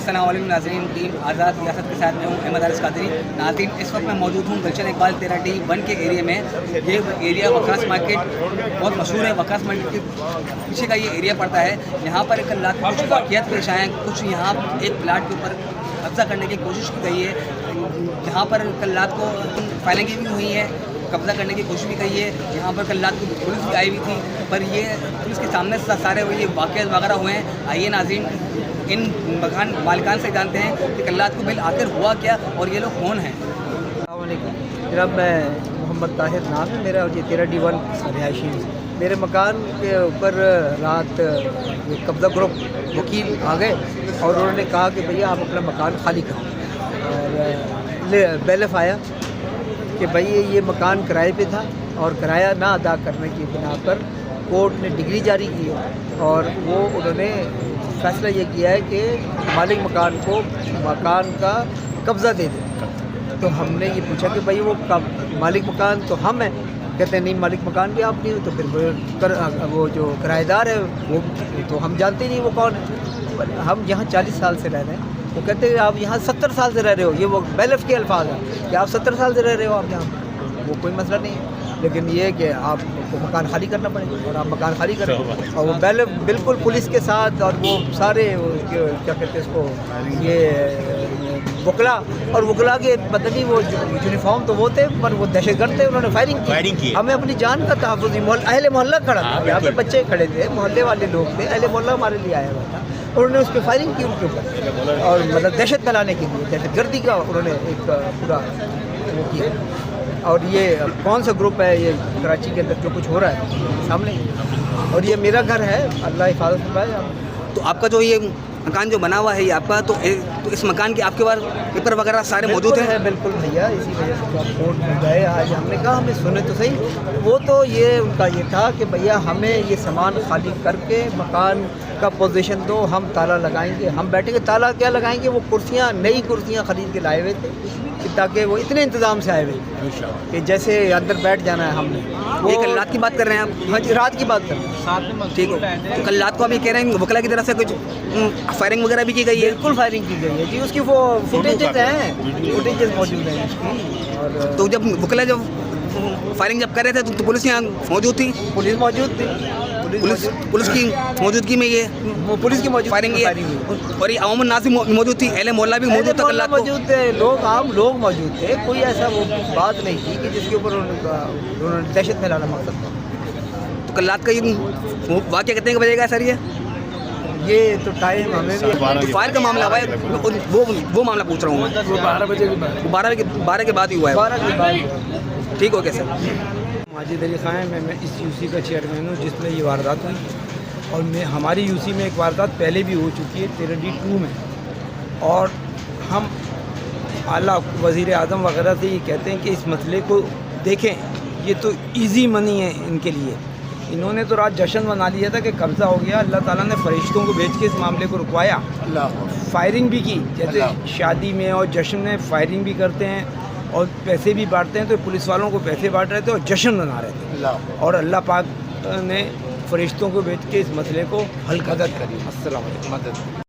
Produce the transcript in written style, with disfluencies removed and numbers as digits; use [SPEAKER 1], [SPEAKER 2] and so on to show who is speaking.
[SPEAKER 1] अस्सलाम वालेकुम नाज़रीन, टीम आज़ाद रियासत के साथ मैं हूँ अहमद आरिस कादरी। नाज़रीन, इस वक्त मैं मौजूद हूँ गुलशन इकबाल 13D1 के एरिया में। ये एरिया वकास मार्केट बहुत मशहूर है। वकास मार्केट के पीछे का ये एरिया पड़ता है। यहाँ पर एक रात कुछ वाक़ियात पेश आए हैं। कुछ यहाँ एक प्लाट के ऊपर कब्ज़ा करने की कोशिश की गई है। यहाँ पर कल रात को फायरिंग भी हुई है, कब्ज़ा करने की कोशिश भी की है। यहाँ पर कल रात को पुलिस भी आई हुई थी, पर ये पुलिस के सामने सारे ये वाक़यात वगैरह हुए हैं। आइए नाज़रीन, इन मकान मालिकान से जानते हैं कि कल रात को बिल आखिर हुआ क्या और ये लोग कौन हैं।
[SPEAKER 2] जनाब, मैं मोहम्मद ताहिर नाम है मेरा, और ये 13D1 रिहायशी। मेरे मकान के ऊपर रात कब्ज़ा ग्रुप वकील आ गए और उन्होंने कहा कि भैया आप अपना मकान खाली करो। और बैलेफ आया कि भाई ये मकान किराए पे था और किराया ना अदा करने की बिना पर कोर्ट ने डिग्री जारी की और वो उन्होंने फैसला ये किया है कि मालिक मकान को मकान का कब्ज़ा दे दे। तो हमने ये पूछा कि भाई वो मालिक मकान तो हम हैं। कहते हैं नहीं, मालिक मकान भी आप नहीं हो। तो फिर वो जो किराएदार है वो तो हम जानते ही नहीं वो कौन है। हम यहाँ 40 साल से रह रहे हैं। वो कहते हैं आप यहाँ 70 साल से रह रहे हो। ये वो बैलेफ के अल्फाज हैं कि आप 70 साल से रह रहे हो आप यहाँ। वो कोई मसला नहीं है, लेकिन ये है कि आपको मकान खाली करना पड़ेगा और आप मकान खाली करें। और वो बैलेफ बिल्कुल पुलिस के साथ और वो सारे क्या कहते हैं इसको, ये वकला और वकला के पता नहीं वो यूनिफॉर्म तो वो थे पर वो दहशतगर्द थे। उन्होंने फायरिंग की। हमें अपनी जान का तहफ़्फ़ुज़, अहले मोहल्ला खड़ा था, यहाँ पे बच्चे खड़े थे, मोहल्ले वाले लोग थे, अहले मोहल्ला हमारे लिए आया हुआ था। उन्होंने उस पर फायरिंग की उनके ऊपर, और मतलब दहशत फैलाने के लिए, दहशतगर्दी का उन्होंने एक पूरा वो किया। और ये कौन सा ग्रुप है ये कराची के अंदर जो कुछ हो रहा है सामने, और ये मेरा घर है, अल्लाह हिफाजत फरमाए।
[SPEAKER 1] तो आपका जो ये मकान जो बना हुआ है ये आपका, तो इस मकान के आपके पास पेपर वगैरह सारे मौजूद हैं?
[SPEAKER 2] बिल्कुल भैया, इसी वजह से तो आप कोर्ट में गए आज। हमने कहा हमें सुने तो सही। वो तो ये उनका ये था कि भैया हमें ये सामान खाली करके मकान का पोजीशन दो, हम ताला लगाएंगे, हम बैठेंगे। ताला क्या लगाएंगे, वो कुर्सियाँ, नई कुर्सियाँ ख़रीद के लाए हुए थे ताकि वो इतने इंतज़ाम से आए हुए कि जैसे अंदर बैठ जाना है हमने।
[SPEAKER 1] वो कल रात की बात कर रहे हैं आप?
[SPEAKER 2] हाँ जी, रात की बात कर रहे हैं।
[SPEAKER 1] ठीक है, तो कल रात को अभी कह रहे हैं वकला की तरफ से कुछ फायरिंग वगैरह भी की गई है?
[SPEAKER 2] बिल्कुल फायरिंग की गई है जी, उसकी वो फुटेजेस हैं, फुटेजेस मौजूद हैं उसकी। और
[SPEAKER 1] तो जब वकला जब फायरिंग जब कर रहे थे तो पुलिस यहाँ मौजूद थी?
[SPEAKER 2] पुलिस मौजूद थी।
[SPEAKER 1] पुलिस की मौजूदगी में ये
[SPEAKER 2] पुलिस की मौजूद
[SPEAKER 1] फायरिंग और ये अवाम नाज़ भी मौजूद थी, अहले मोहल्ला भी मौजूद था कल रात को?
[SPEAKER 2] मौजूद थे लोग, आम लोग मौजूद थे। कोई ऐसा वो बात नहीं थी कि जिसके ऊपर उन्होंने दहशत फैलाना मकसद था।
[SPEAKER 1] तो कल रात का ये वाक़या कितने का बजेगा सर?
[SPEAKER 2] ये तो टाइम हमें भी
[SPEAKER 1] फायर का मामला हुआ है, वो मामला पूछ रहा हूँ मैं।
[SPEAKER 2] 12 बजे के बाद,
[SPEAKER 1] 12 के बाद ही हुआ है।
[SPEAKER 2] 12 के बाद।
[SPEAKER 1] ठीक हो गया सर।
[SPEAKER 3] माजिद अली खान है, मैं इस यूसी का चेयरमैन हूँ जिसमें ये वारदात हुई। और हमारी यूसी में एक वारदात पहले भी हो चुकी है 13D2 में। और हम आला वज़ीर आज़म वगैरह से ये कहते हैं कि इस मसले को देखें, ये तो इजी मनी है इनके लिए। इन्होंने तो रात जश्न मना लिया था कि कब्ज़ा हो गया। अल्लाह ताला ने फरिश्तों को भेज के इस मामले को रुकवाया। फायरिंग भी की, जैसे शादी में और जश्न में फायरिंग भी करते हैं और पैसे भी बांटते हैं। तो पुलिस वालों को पैसे बांट रहे थे और जश्न मना रहे थे, और अल्लाह पाक ने फरिश्तों को भेज के इस मसले को हल मदद करी। अस्सलाम वालेकुम।